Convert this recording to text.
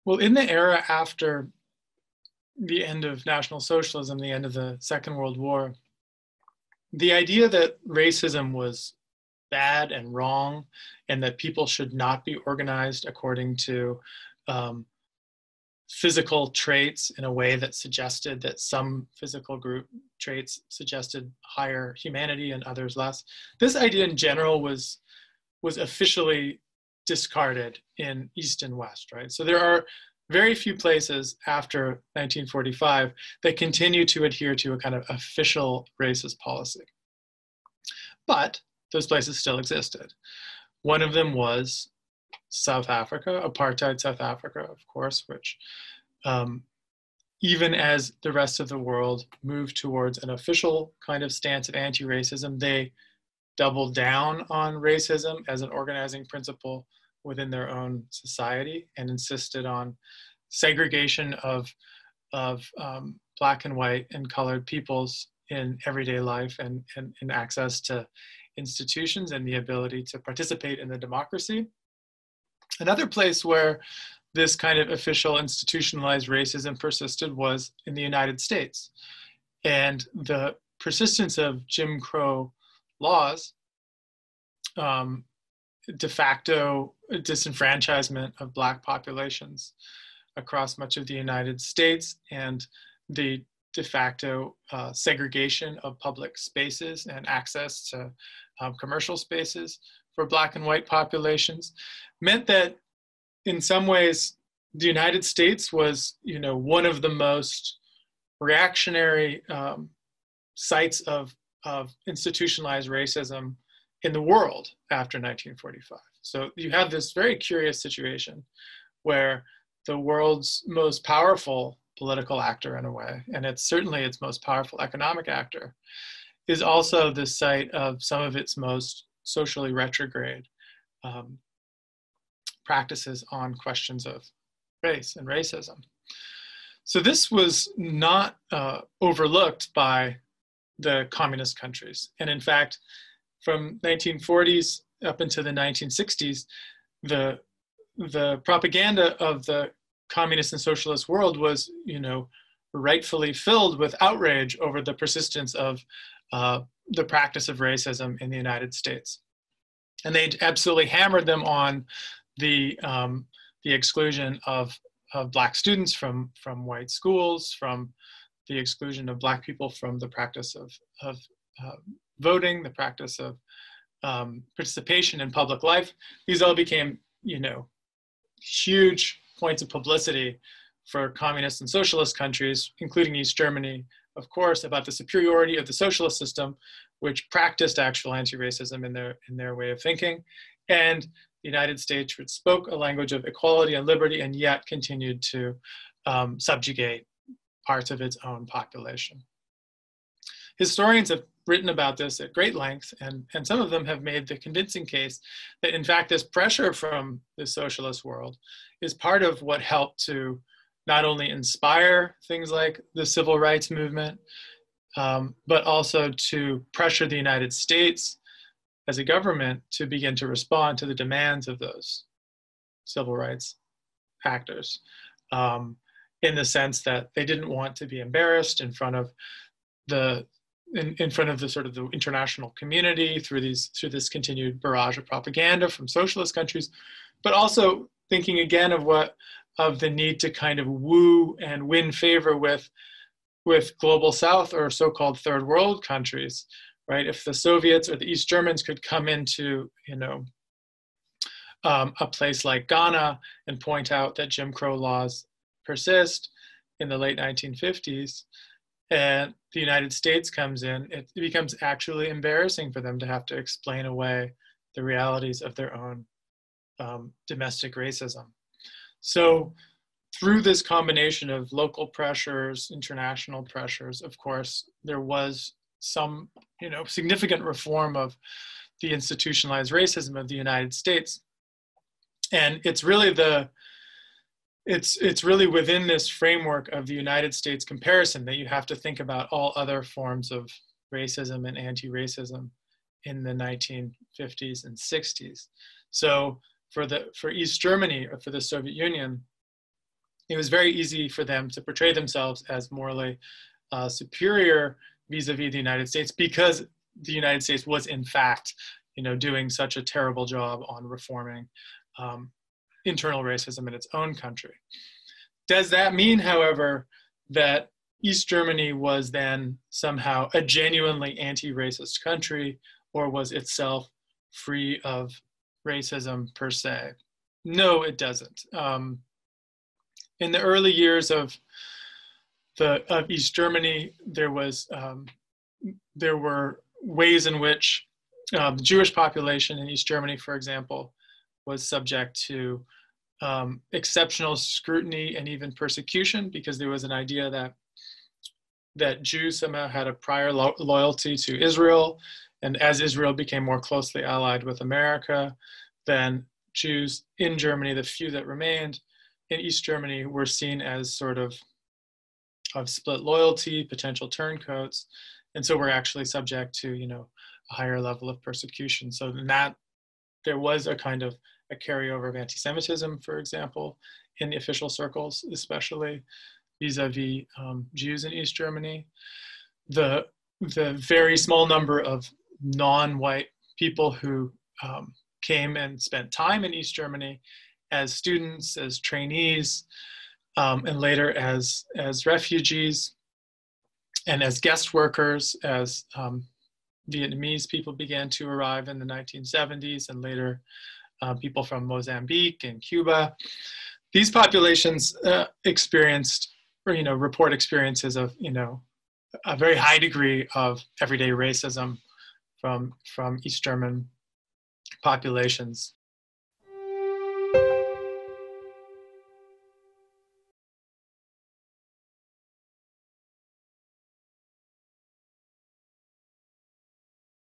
Well, in the era after the end of National Socialism, the end of the Second World War, the idea that racism was bad and wrong and that people should not be organized according to um, physical traits in a way that suggested that some physical group traits suggested higher humanity and others less. This idea in general was officially discarded in East and West, right? So there are very few places after 1945 that continue to adhere to a kind of official racist policy. But those places still existed. One of them was South Africa, apartheid South Africa, of course, which even as the rest of the world moved towards an official kind of stance of anti-racism, they doubled down on racism as an organizing principle within their own society and insisted on segregation of Black and white and colored peoples in everyday life and access to institutions and the ability to participate in the democracy. Another place where this kind of official institutionalized racism persisted was in the United States. And the persistence of Jim Crow laws, de facto disenfranchisement of Black populations across much of the United States, and the de facto segregation of public spaces and access to commercial spaces for Black and white populations, meant that in some ways the United States was, one of the most reactionary sites of institutionalized racism in the world after 1945. So you have this very curious situation where the world's most powerful political actor, in a way, and it's certainly its most powerful economic actor, is also the site of some of its most socially retrograde practices on questions of race and racism. So this was not overlooked by the communist countries. And in fact, from 1940s up into the 1960s, the propaganda of the communist and socialist world was, rightfully filled with outrage over the persistence of the practice of racism in the United States. And they absolutely hammered them on the exclusion of Black students from white schools, from the exclusion of Black people from the practice of voting, the practice of participation in public life. These all became, huge points of publicity for communist and socialist countries, including East Germany, of course, about the superiority of the socialist system, which practiced actual anti-racism in their way of thinking, and the United States, which spoke a language of equality and liberty, and yet continued to subjugate parts of its own population. Historians have written about this at great length, and some of them have made the convincing case that, in fact, this pressure from the socialist world is part of what helped to not only inspire things like the civil rights movement, but also to pressure the United States as a government to begin to respond to the demands of those civil rights actors, in the sense that they didn't want to be embarrassed in front of the sort of the international community through this continued barrage of propaganda from socialist countries, but also thinking again of the need to kind of woo and win favor with global South or so-called third world countries, right? If the Soviets or the East Germans could come into, a place like Ghana and point out that Jim Crow laws persist in the late 1950s, and the United States comes in, it becomes actually embarrassing for them to have to explain away the realities of their own domestic racism. So through this combination of local pressures, international pressures, of course, there was some, significant reform of the institutionalized racism of the United States. And it's really it's really within this framework of the United States comparison that you have to think about all other forms of racism and anti-racism in the 1950s and 60s. So for East Germany, or for the Soviet Union, it was very easy for them to portray themselves as morally superior vis-a-vis the United States, because the United States was in fact, doing such a terrible job on reforming internal racism in its own country. Does that mean, however, that East Germany was then somehow a genuinely anti-racist country, or was itself free of racism per se? No, it doesn't. In the early years of East Germany, there were ways in which the Jewish population in East Germany, for example, was subject to exceptional scrutiny and even persecution, because there was an idea that Jews somehow had a prior loyalty to Israel, and as Israel became more closely allied with America, then Jews in Germany, the few that remained in East Germany, were seen as sort of split loyalty, potential turncoats, and so we're actually subject to a higher level of persecution. So that there was a kind of a carryover of anti-Semitism, for example, in the official circles, especially vis-a-vis Jews in East Germany. The very small number of non-white people who came and spent time in East Germany as students, as trainees, and later as refugees and as guest workers, as Vietnamese people began to arrive in the 1970s, and later people from Mozambique and Cuba. These populations experienced, or report experiences of a very high degree of everyday racism from East German populations.